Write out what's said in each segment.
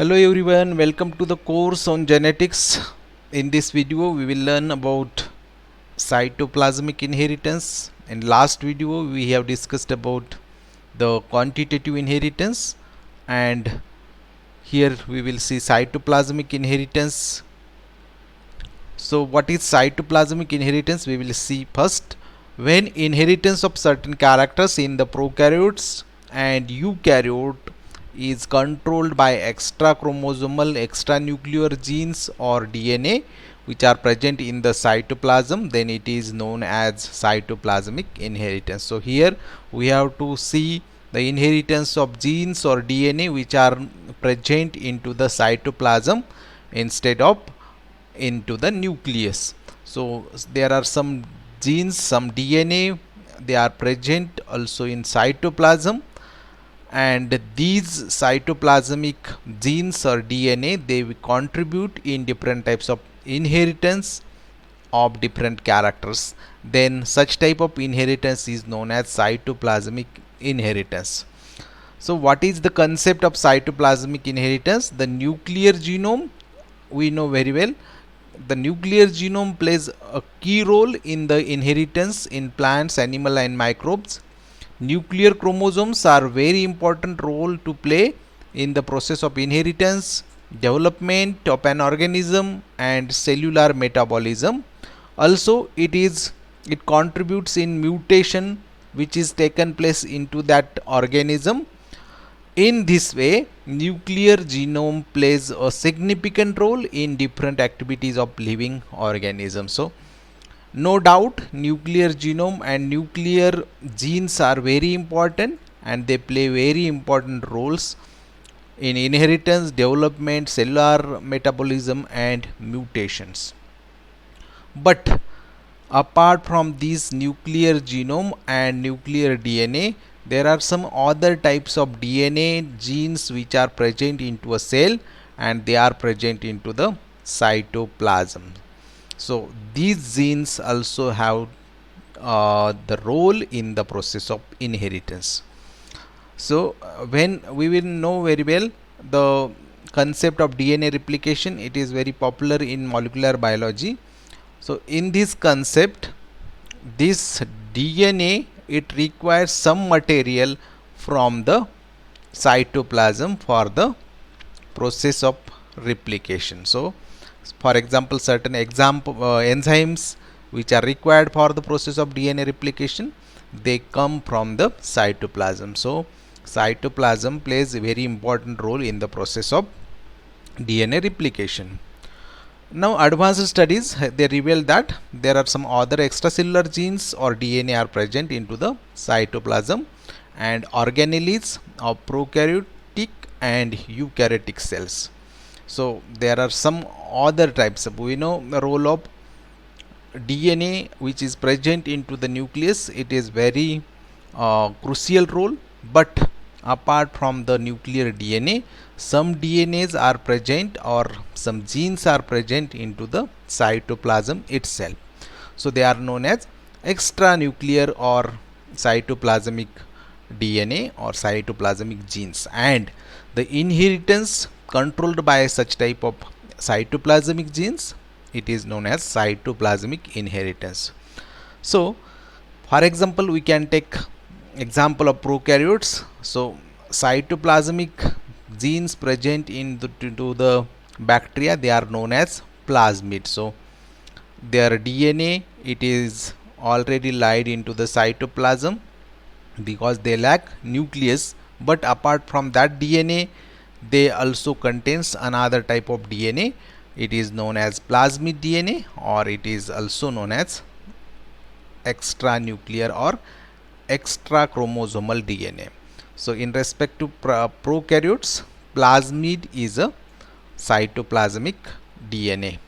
Hello everyone, welcome to the course on genetics. In this video we will learn about cytoplasmic inheritance. In last video we have discussed about the quantitative inheritance, and here we will see cytoplasmic inheritance. So what is cytoplasmic inheritance? We will see first. When inheritance of certain characters in the prokaryotes and eukaryote is controlled by extra chromosomal extranuclear genes or DNA which are present in the cytoplasm, then it is known as cytoplasmic inheritance. So here we have to see the inheritance of genes or DNA which are present into the cytoplasm instead of into the nucleus. So there are some genes, some DNA, they are present also in cytoplasm, and these cytoplasmic genes or DNA, they will contribute in different types of inheritance of different characters. Then such type of inheritance is known as cytoplasmic inheritance. So what is the concept of cytoplasmic inheritance? The nuclear genome, we know very well, the nuclear genome plays a key role in the inheritance in plants, animal and microbes. Nuclear chromosomes are very important role to play in the process of inheritance, development of an organism and cellular metabolism. Also it contributes in mutation which is taken place into that organism. In this way, nuclear genome plays a significant role in different activities of living organisms. So no doubt nuclear genome and nuclear genes are very important, and they play very important roles in inheritance, development, cellular metabolism and mutations. But apart from this nuclear genome and nuclear DNA, there are some other types of DNA genes which are present into a cell, and they are present into the cytoplasm. So these genes also have the role in the process of inheritance. So when we will know very well the concept of DNA replication, it is very popular in molecular biology. So in this concept, this DNA, it requires some material from the cytoplasm for the process of replication. So for example, certain enzymes which are required for the process of DNA replication, they come from the cytoplasm. So cytoplasm plays a very important role in the process of DNA replication. Now advanced studies, they reveal that there are some other extracellular genes or DNA are present into the cytoplasm and organelles of prokaryotic and eukaryotic cells. So there are some other types. We know the role of DNA which is present into the nucleus. It is very crucial role. But apart from the nuclear DNA, some DNAs are present or some genes are present into the cytoplasm itself. So they are known as extranuclear or cytoplasmic DNA or cytoplasmic genes, and the inheritance controlled by such type of cytoplasmic genes, it is known as cytoplasmic inheritance. So for example, we can take example of prokaryotes. So cytoplasmic genes present into the bacteria, they are known as plasmids. So their DNA, it is already laid into the cytoplasm because they lack nucleus. But apart from that DNA, they also contains another type of DNA. It is known as plasmid DNA, or it is also known as extranuclear or extra chromosomal DNA. So in respect to prokaryotes, plasmid is a cytoplasmic DNA,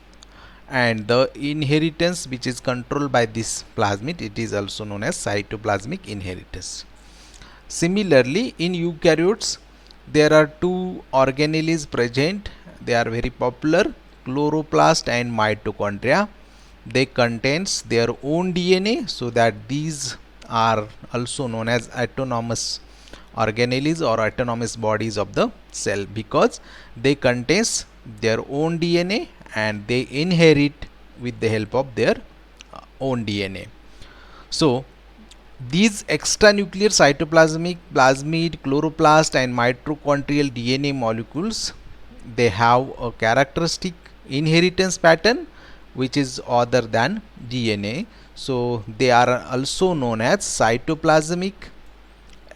and the inheritance which is controlled by this plasmid, it is also known as cytoplasmic inheritance. Similarly, in eukaryotes, there are two organelles present. They are very popular, chloroplast and mitochondria. They contains their own DNA, so that these are also known as autonomous organelles or autonomous bodies of the cell, because they contains their own DNA and they inherit with the help of their own DNA. So these extranuclear cytoplasmic, plasmid, chloroplast and mitochondrial DNA molecules, they have a characteristic inheritance pattern which is other than DNA. So they are also known as cytoplasmic,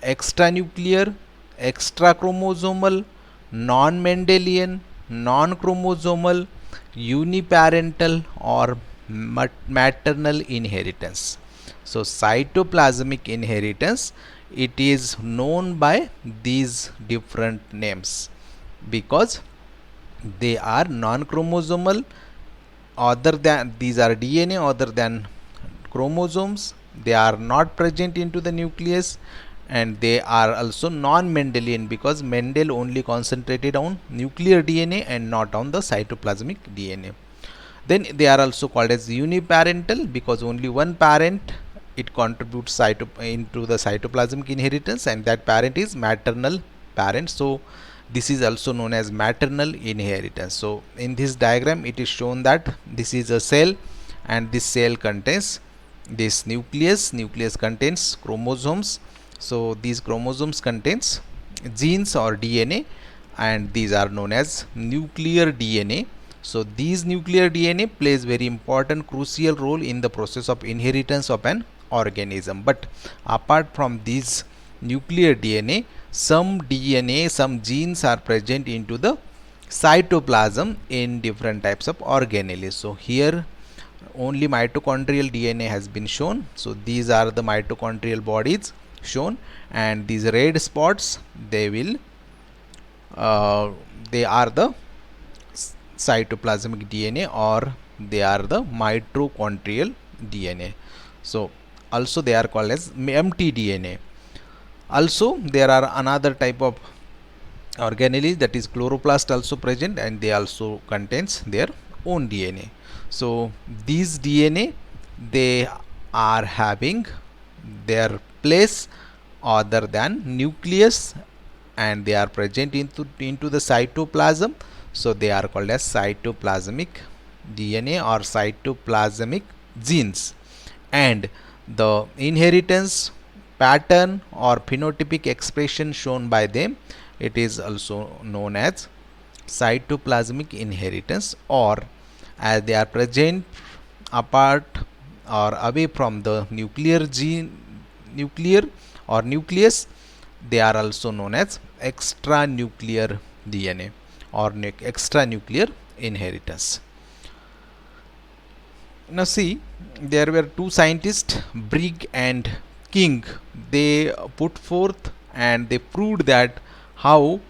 extranuclear, extrachromosomal, non-Mendelian, non-chromosomal, uniparental or maternal inheritance. So cytoplasmic inheritance, it is known by these different names because they are non-chromosomal, other than these are DNA other than chromosomes, they are not present into the nucleus, and they are also non-Mendelian because Mendel only concentrated on nuclear DNA and not on the cytoplasmic DNA. Then they are also called as uniparental because only one parent it contributes into the cytoplasmic inheritance, and that parent is maternal parent. So this is also known as maternal inheritance. So in this diagram it is shown that this is a cell and this cell contains this nucleus. Nucleus contains chromosomes. So these chromosomes contains genes or DNA, and these are known as nuclear DNA. So these nuclear DNA plays very important crucial role in the process of inheritance of an organism. But apart from these nuclear DNA, some genes are present into the cytoplasm in different types of organelles. So here only mitochondrial DNA has been shown. So these are the mitochondrial bodies shown, and these red spots, they are the cytoplasmic DNA or they are the mitochondrial DNA. So also they are called as mtDNA. Also there are another type of organelles, that is chloroplast also present, and they also contains their own DNA. So these DNA, they are having their place other than nucleus and they are present into the cytoplasm. So they are called as cytoplasmic DNA or cytoplasmic genes, and the inheritance pattern or phenotypic expression shown by them, it is also known as cytoplasmic inheritance, or as they are present apart or away from the nuclear or nucleus, they are also known as extranuclear DNA or extranuclear inheritance. Now see, there were two scientists, Brigg and King. They put forth and they proved that how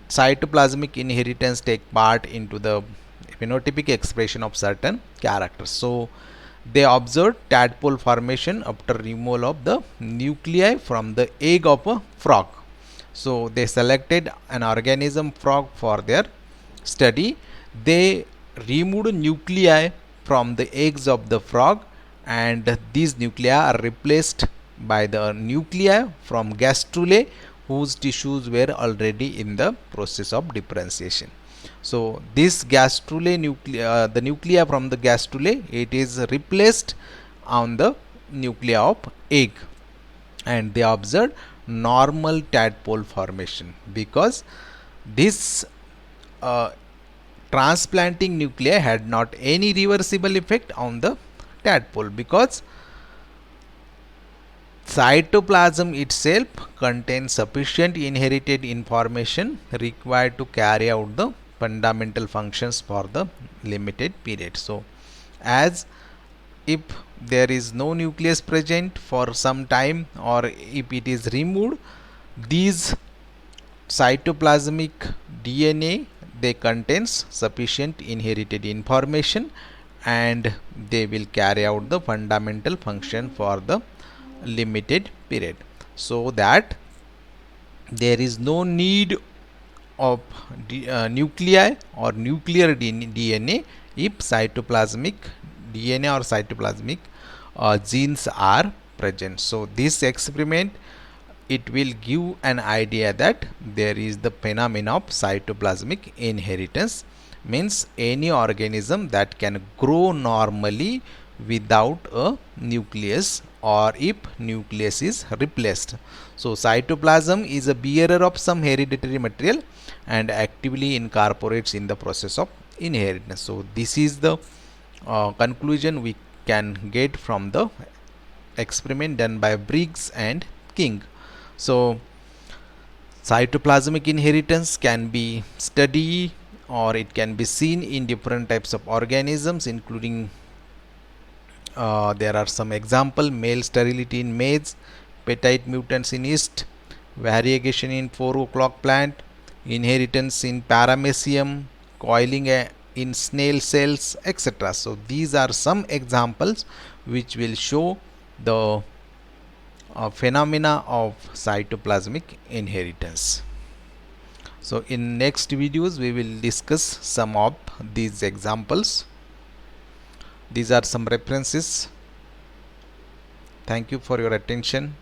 cytoplasmic inheritance take part into the phenotypic expression of certain characters. So they observed tadpole formation after removal of the nuclei from the egg of a frog. So they selected an organism frog for their study. They removed nuclei from the eggs of the frog, and these nuclei are replaced by the nuclei from gastrulae whose tissues were already in the process of differentiation. So this gastrulae nuclei, the nuclei from the gastrulae, it is replaced on the nuclei of egg, and they observed normal tadpole formation because this transplanting nuclei had not any reversible effect on the tadpole, because cytoplasm itself contains sufficient inherited information required to carry out the fundamental functions for the limited period. So as if there is no nucleus present for some time, or if it is removed, these cytoplasmic DNA, they contains sufficient inherited information and they will carry out the fundamental function for the limited period, so that there is no need of nuclei or nuclear DNA if cytoplasmic DNA or cytoplasmic genes are present. So this experiment it will give an idea that there is the phenomena of cytoplasmic inheritance, means any organism that can grow normally without a nucleus or if nucleus is replaced. So cytoplasm is a bearer of some hereditary material and actively incorporates in the process of inheritance. So this is the conclusion we can get from the experiment done by Briggs and King. So cytoplasmic inheritance can be studied or it can be seen in different types of organisms, including there are some example: male sterility in maize, peptide mutants in yeast, variegation in 4 o'clock plant, inheritance in paramecium, coiling in snail cells, etc. So these are some examples which will show the phenomena of cytoplasmic inheritance. So in next videos we will discuss some of these examples. These are some references. Thank you for your attention.